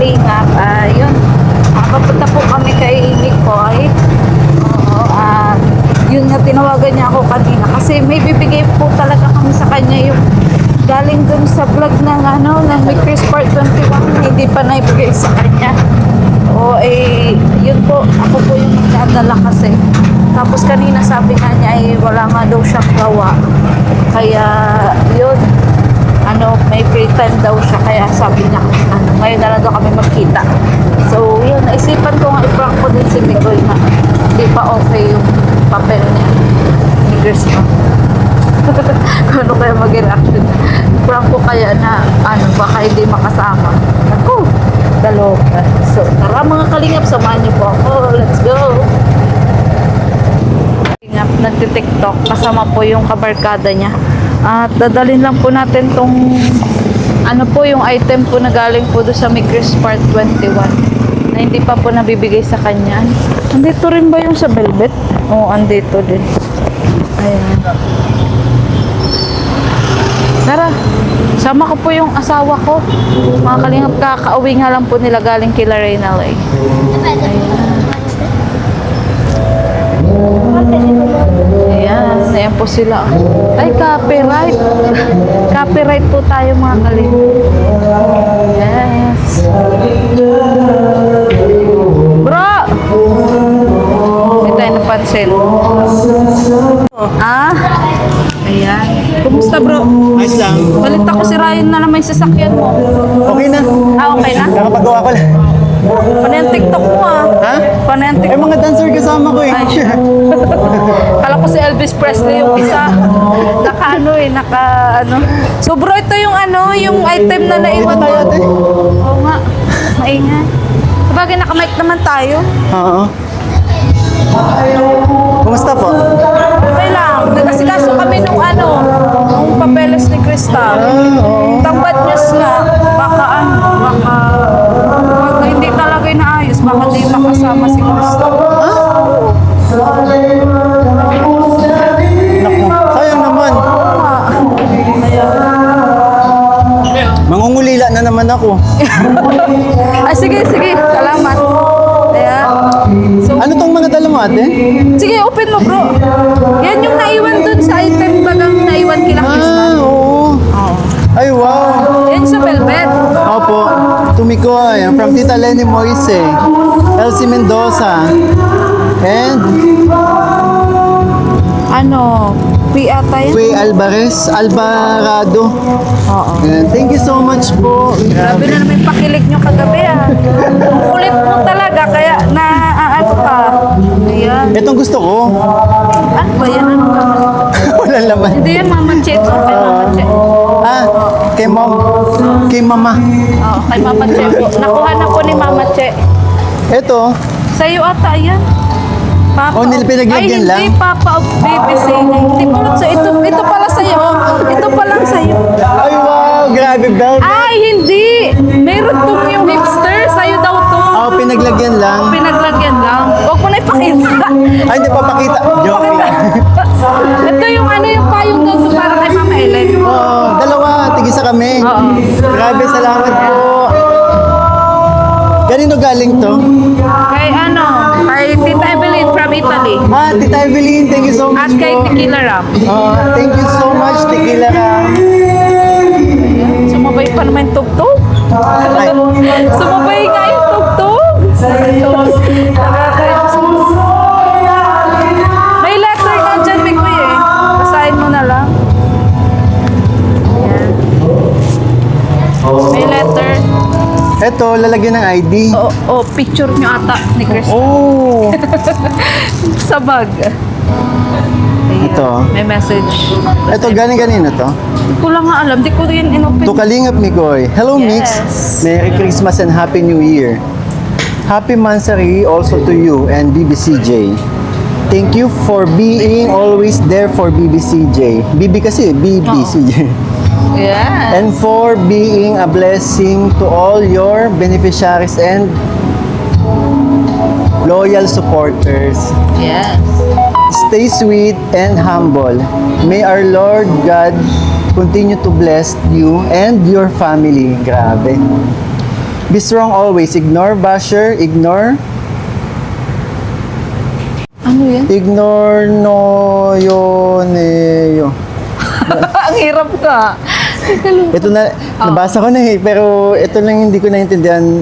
kalingap. Yun. Papunta po kami kay Mikoy. Oo. Yun nga, tinawagan niya ako kanina. Kasi may bibigay po talaga kami sa kanya yung galing dun sa vlog ng ng Chris Part 21. Hindi pa naibigay sa kanya. Oo, yun po. Ako po yung nagdadala kasi. Tapos kanina sabi nga niya wala nga daw siyang gawa. Kaya yun, may free time daw siya. Kaya sabi niya, ngayon na lang daw kami magkita. So yun, naisipan ko nga i-prank ko din si Mikoy na hindi pa okay yung papel niya ni Krista. Ano kaya mag-reaction? Prank ko kaya na baka hindi makasama. Ako, daloka. So tara mga kalingap, samahan niyo po ako. Let's go! Nagtitiktok kasama po yung kabarkada niya at dadalhin lang po natin tong yung item po na galing po doon sa Chris Part 21 na hindi pa po nabibigay sa kanya. Andito rin ba yung sa velvet? Oo, andito din. Ayan. Tara, sama ko po yung asawa ko. Mga kalingap, kakauwi nga lang po nila galing kila Reynal eh. Ayan, ayan po sila. Ay, copyright. Copyright po tayo mga kalingap. Yes. Bro! Hindi tayo napansin. Ayan. Kumusta bro? Ayos lang. Balita ko si Ryan na naman yung sasakyan mo. Okay na. Okay na? Nakapagawa ko lang. Panay ang TikTok mo Ha? Panay ang Eh, TikTok. mga dancer kasama ko eh. Ay, kala ko si Elvis Presley yung isa. Naka. So bro, ito yung yung item na naiwan Tayo, ate. mo. Oo nga. Maingay. Sabagay, naka-mic naman tayo. Oo. Kumusta po? Okay lang. Nagkasikaso kami nung nung papeles ni Krista. Oo. Tambad news nga. Baka pag hindi talaga inaayos, baka di makasama si Krista. Naku, sayang naman. Mangungulila na naman ako. Ay, sige. Salamat. Ayan. So, Ano tong mga dala mo, ate? sige, open mo, bro. Yan yung naiwan dun sa item bagang naiwan kila Krista. Oo. Ay, wow. Yan sa velvet. Opo. Tumikoy. I'm from Tita Lenny Moise. Elsie Mendoza. And Piata yan? Faye Alvarado. Oo. And thank you so much po. Grabe na naman yung pakilig nyo kagabi Kulit mo talaga, kaya ka. Ayan. Itong gusto ko. Ano ba yan? Ano ba? Wala laman. Hindi yan, Mama Cheto. Kay Mama Cheto. Kay mom. Kay mama. Oo, kay Mama Cheto. Nakuha na po ni Mama Che. Ito. Sa'yo ata yan. Papa. Pinaglagyan lang? Ay, hindi, Papa of BBC. Hindi pala sa ito pala sa'yo. Ito pa lang sa'yo. Ay, wow. Grabe, Bel. Ay, hindi. Meron tong yung hipster. Sa'yo daw to. Pinaglagyan lang. Pinaglagyan lang. Huwag mo na ipakita. Ay, hindi pa pakita. Joke lang. Ito yung yung payong daw to para kay Mama Ellen. Dalawa. Tigisa kami. Oo. Grabe, salamat po. Kanino galing to? Kay kay Tita Evelyn from Italy. Tita Evelyn, thank you so At much kay po. Tequila Ram. Thank you so much, Tequila Ram. Sumabay pa naman yung tugtog. Ay. Sumabay nga yung tugtog. May letter nga dyan, Mikoy eh. Basahin mo na lang. Ayan. May letter. Ito, lalagyan ng ID. Picture nyo ata ni Chris. Oh. Sa bag. Ayan. Ito. May message. Ito, galing kanina to. Hindi ko lang nga alam. Hindi ko rin inopen. To Kalingap Mikoy. Hello, Mix. Yes. Merry Christmas and Happy New Year. Happy Mansari also to you and BBCJ. Thank you for being always there for BBCJ. BB kasi, BBCJ. Yeah. And for being a blessing to all your beneficiaries and loyal supporters. Yes. Stay sweet and humble. May our Lord God continue to bless you and your family. Grabe. Be strong always. Ignore basher. Ignore. Ano yan? Ignore no yo. Ang hirap ka. Ito na, nabasa ko na eh, pero ito lang hindi ko naintindihan.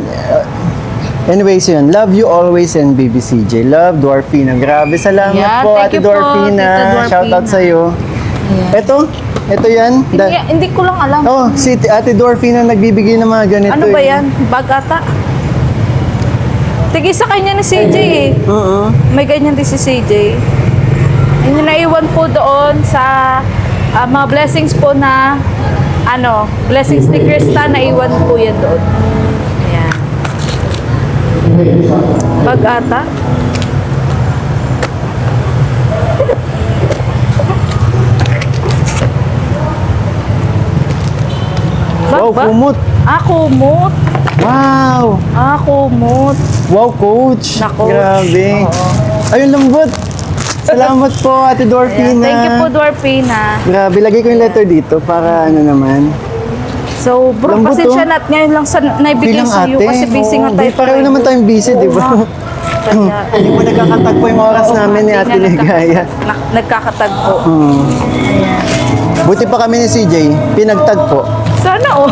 Anyways, yun. Love you always and BBCJ. Love, Dwarfina. Grabe, salamat Yeah, po, thank Ate you po, Dwarfina. Tita Dwarfina. Shout out sa'yo. Ito yan. Hindi ko lang alam. Oh, si Ate Dwarfina nagbibigay ng mga ganito. Ano ba eh. yan? Bag ata? Tigil sa kanya ni CJ eh. Oo. May ganyan din si CJ. Yung naiwan po doon sa mga blessings po na blessings ni Krista, naiwan po yan doon. Ayan. Bag ata? Bag Wow, ba? kumot. Kumot. Wow. Kumot. Wow, coach. Nako. Grabe. Oo. Ayun, lambot. Salamat po, Ate Ayan. Dwarfina. Thank you po, Dwarfina. Grabe, lagay ko yung letter dito para ano naman. So, bro, Lambot, pasensya oh. na at ngayon lang sa naibigay Bilang sa iyo ate. kasi busy nga Oo, tayo. di, pareho naman tayong busy, di ba? Kaya, Hindi mo nagkakatagpo yung oras namin ni Ate Ligaya. Nagkakatagpo. Buti pa kami ni CJ, pinagtagpo. Sana oh.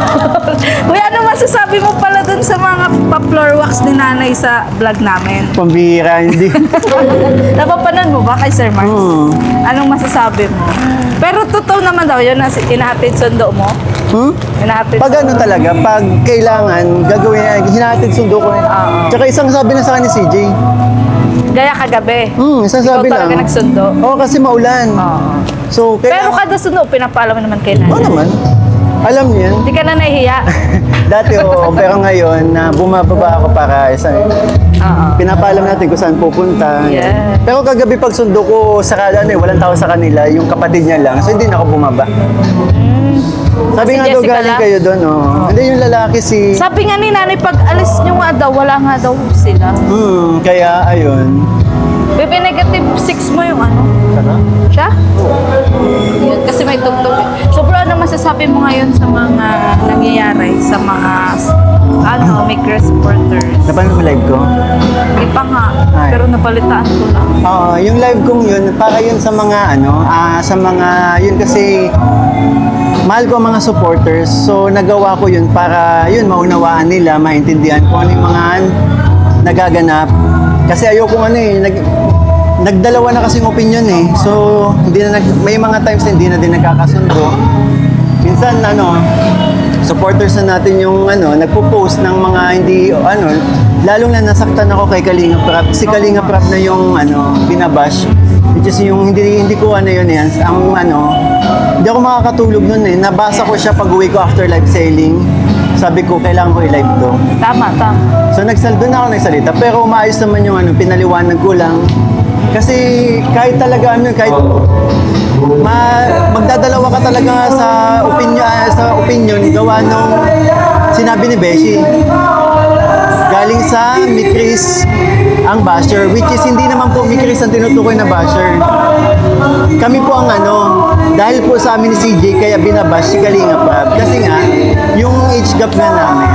Uy, ano masasabi mo pala dun sa mga pa-floor wax ni nanay sa vlog namin? Pambihira, hindi. Napapanood mo ba kay Sir Marks? Anong masasabi mo? Pero totoo naman daw yun na inahatid sundo mo? Inahatid Pag ano talaga, pag kailangan, gagawin, hinahatid sundo ko. Tsaka isang sabi na sa akin ni CJ. Gaya kagabi. Isang Ikaw sabi talaga lang. nagsundo? Oo, kasi maulan. Oo. So, Pero kailangan. kada sundo, pinapaalam mo naman kay nanay. Oo naman. Alam niyo yan. Hindi ka na nahihiya. Dati oo, pero ngayon na bumababa ako para isang Oo. pinapaalam natin kung saan pupunta. Yeah. Pero kagabi pag sundo ko sa walang tao sa kanila, yung kapatid niya lang. So hindi na ako bumaba. Sabi Si nga daw Jessica galing lang? kayo doon, oh. Hindi yung lalaki si... Sabi nga ni nanay, pag alis nyo nga daw, wala nga daw sila. Kaya ayun. Bebe, negative 6 mo yung ano? Siya? Yun, kasi may tugtog. So, bro, ano masasabi mo ngayon sa mga nangyayari sa mga Maker supporters? Napanood mo live ko? Hindi pa nga, Ay. pero napalitaan ko lang. Oo, yung live kong yun, para yun sa mga yun kasi mahal ko ang mga supporters. So, nagawa ko yun para yun, maunawaan nila, maintindihan ko ano yung mga nagaganap. Kasi ayoko nagdalawa na kasing opinion eh. So, may mga times na hindi na din nagkakasundo. Minsan, supporters na natin yung nagpo-post ng mga hindi, lalong na nasaktan ako kay Kalinga Prap. Si Kalinga Prap na yung, binabash. Which is yung hindi ko yun yan. Hindi ako makakatulog nun eh. Nabasa ko siya pag-uwi ko after live selling. Sabi ko, kailangan ko i-live to. Tama. So, doon ako nagsalita. Pero umaayos naman yung pinaliwanag ko lang. Kasi kahit talaga magdadalawa ka talaga sa opinion gawa nung sinabi ni Beshi. Galing sa Mikris ang basher, which is hindi naman po Mikris ang tinutukoy na basher. Kami po ang dahil po sa amin ni CJ kaya binabash si Kalinga Prab. Kasi nga, yung age gap na namin,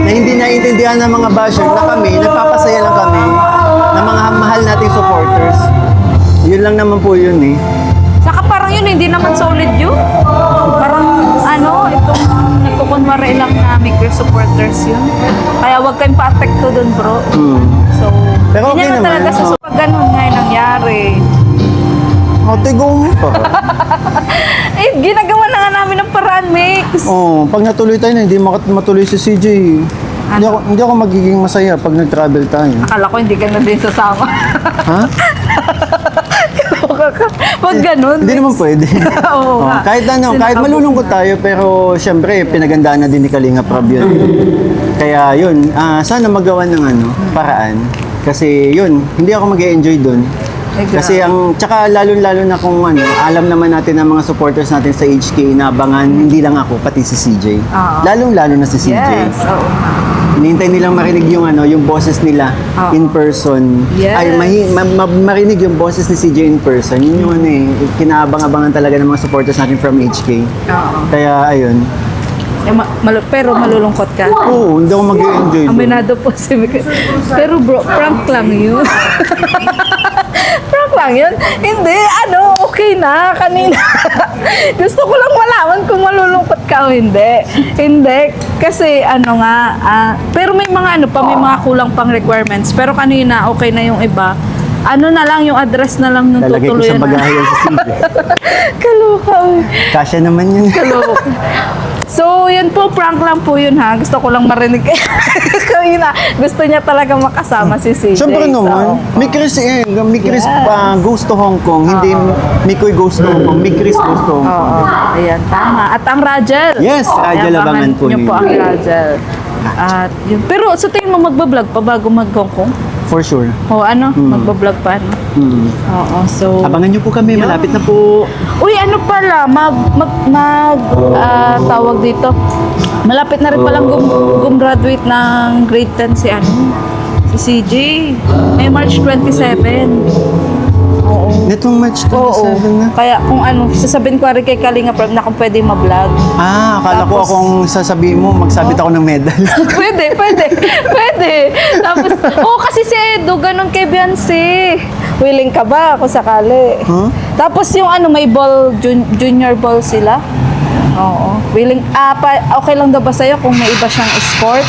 na hindi naiintindihan ng mga basher na kami, nagpapasaya lang kami ng mga mahal nating supporters. Yun lang naman po yun eh. Saka parang yun, hindi naman solid yun. Parang itong nagkukunwari lang na Maker supporters yun. Kaya huwag kayong pa-apekto dun, bro. So, Pero okay yun naman naman. talaga sa pag ganun nga yung nangyari. Ate, go mo pa. Ginagawa na nga namin ng paraan, Mix. Pag natuloy tayo na, hindi matuloy si CJ. Hindi ako magiging masaya pag nag-travel tayo. Akala ko hindi ka na din sasama. Ha? Huwag ganun. Hindi naman pwede. Oo nga. Kahit malulungkot tayo, pero syempre, pinagandaan na din ni Kalinga Prab yun. Kaya yun, sana magawa ng paraan. Kasi yun, hindi ako mag-e-enjoy dun. Kasi tsaka lalo-lalo na kung alam naman natin ng mga supporters natin sa HK, inaabangan, hindi lang ako, pati si CJ. Lalong-lalo na si CJ. Yes, oo. Hinihintay nilang marinig yung boses nila in person. Yes. Ay, marinig yung boses ni CJ in person. Yun yung kinaabang-abangan talaga ng mga supporters natin from HK. Oo. Kaya, ayun. Pero malulungkot ka. Oo, hindi ako mag-enjoy doon. Aminado po si Mikoy. Pero bro, prank lang yun. Prank lang yun? Hindi, okay na, kanina. Gusto ko lang malaman kung malulungkot ka o hindi. Hindi, kasi pero may mga may mga kulang pang requirements. Pero kanina, okay na yung iba. Na lang, yung address na lang nung Lalagay ko tutuloy sa na. bagahe yan sa CJ. Kaloka. Kasya naman yun. Kaloka. So, yun po, prank lang po yun ha. Gusto ko lang marinig. Kanina, gusto niya talaga makasama si CJ. Siyempre naman, So, May Chris goes to Hong Kong, hindi Mikoy goes to Hong Kong, may Chris goes to Hong Kong. ayan, tama. At ang Rajel. Yes, Rajel, Ayan, abangan po niyo po ninyo. ang Rajel. At yun. Pero sa tingin mo magbablog pa bago mag-Hong Kong? For sure. O magbablog pa, no? Mm. Oo, so... Abangan niyo po kami, malapit na po. Uy, pala, tawag dito. Malapit na rin palang gumraduate ng grade 10 si CJ. May March 27. Oo. Nitong March 27 na. Kaya kung sasabihin ko rin kay Kalinga Prab na kung pwede ma-vlog. Akala ko Tapos- akong sasabihin mo, magsabit ako ng medal. pwede. Tapos, kasi si Edo, ganun kay Beyonce. Willing ka ba kung sakali? Huh? Tapos yung may ball, junior ball sila. Oo. Willing, okay lang daw ba sa'yo kung may iba siyang escort?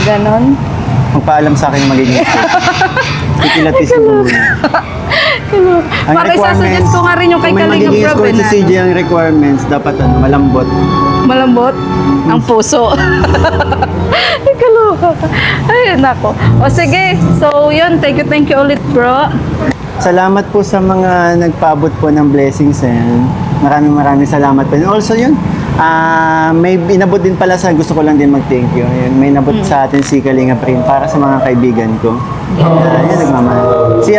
Ganon. Magpaalam sa akin yung magiging Ikilatis ko muna. Para isasuggest ko nga rin yung kay kung may Kalinga magiging Prab. escort sa CJ ang requirements, dapat malambot. Malambot ang puso. Ay, kaloka. Ay, nako. O sige, so yun, thank you ulit bro. Salamat po sa mga nagpaabot po ng blessings. Maraming salamat po. And also yun, may inabot din pala gusto ko lang din mag-thank you. Yun, may inabot sa atin si Kalinga Prin para sa mga kaibigan ko. Yan, nagmamahal. Si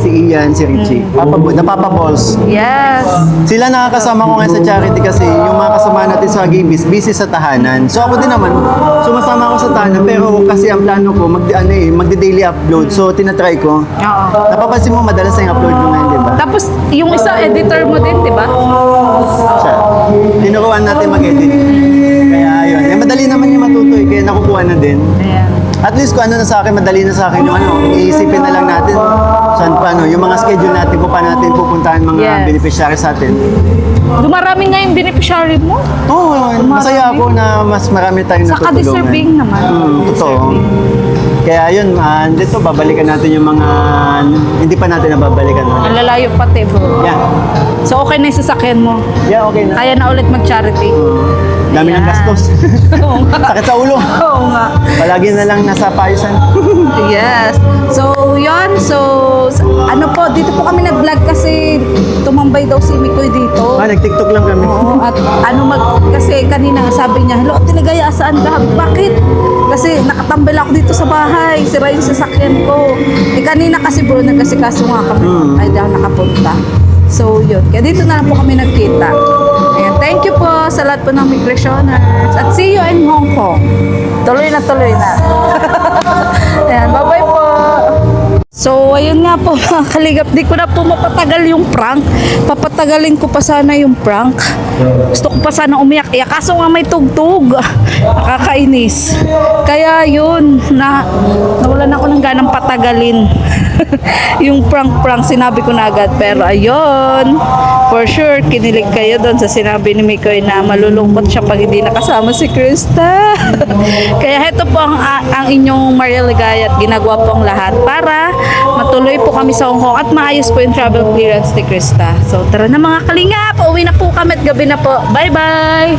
si Ian, si Richie. Papa Balls. Yes. Sila nakakasama ko ngayon sa charity kasi yung mga kasama natin sa Gibis, busy sa tahanan. So ako din naman, sumasama ako sa tahanan pero kasi ang plano ko, magde-daily upload. So tinatry ko. Oo. Napapansin mo, madalas na yung upload ko ngayon, di ba? Tapos, yung isa editor mo din, di ba? Siya. Tinuruan natin mag-edit. Kaya yun. Madali naman yung matuto kaya nakukuha na din. Ayan. At least kung na sa akin, madali na sa akin yung iisipin na lang natin saan pa, yung mga schedule natin, kung paano natin pupuntahan mga Yes. beneficiaries natin. Dumarami nga yung beneficiary mo. Oo, masaya ako na mas marami tayong Saka natutulungan. deserving naman. Totoo. Kaya yun, dito babalikan natin yung mga hindi pa natin nababalikan. Ang lalayo pati, bro. Yeah. So, okay na yung sasakyan mo. Yeah, okay na. Kaya na ulit mag-charity. Dami ng Ayan. gastos. Oo nga. Sakit sa ulo. Oo nga. Palagi na lang nasa payusan. Yes. So, yun. So, dito po kami nag-vlog kasi tumambay daw si Mikoy dito. Nag-tiktok lang kami. Oo, at kasi kanina sabi niya, hello, Tiligaya, saan ka? Bakit? Kasi nakatambay ako dito sa bahay, sira yung sasakyan ko. Kanina kasi bro, nagkasikaso nga kami, ay di ako nakapunta. So, yun. Kaya dito na lang po kami nagkita. Ayan, thank you po sa lahat po ng migrationers. At see you in Hong Kong. Tuloy na. Ayan, bye-bye po. So, ayun nga po mga kaligap. Di ko na po mapatagal yung prank. Papatagalin ko pa sana yung prank. Gusto ko pa sana umiyak. Kaso nga may tugtog. Nakakainis. Kaya yun, nawalan ako ng ganang patagalin. Yung prank, sinabi ko na agad. Pero ayun, for sure, kinilig kayo doon sa sinabi ni Mikoy na malulungkot siya pag hindi nakasama si Krista. Kaya heto po ang inyong Maria Ligaya at ginagawa po ang lahat para matuloy po kami sa Hong Kong at maayos po yung travel clearance ni Krista. So tara na mga kalingap, uwi na po kami at gabi na po. Bye-bye!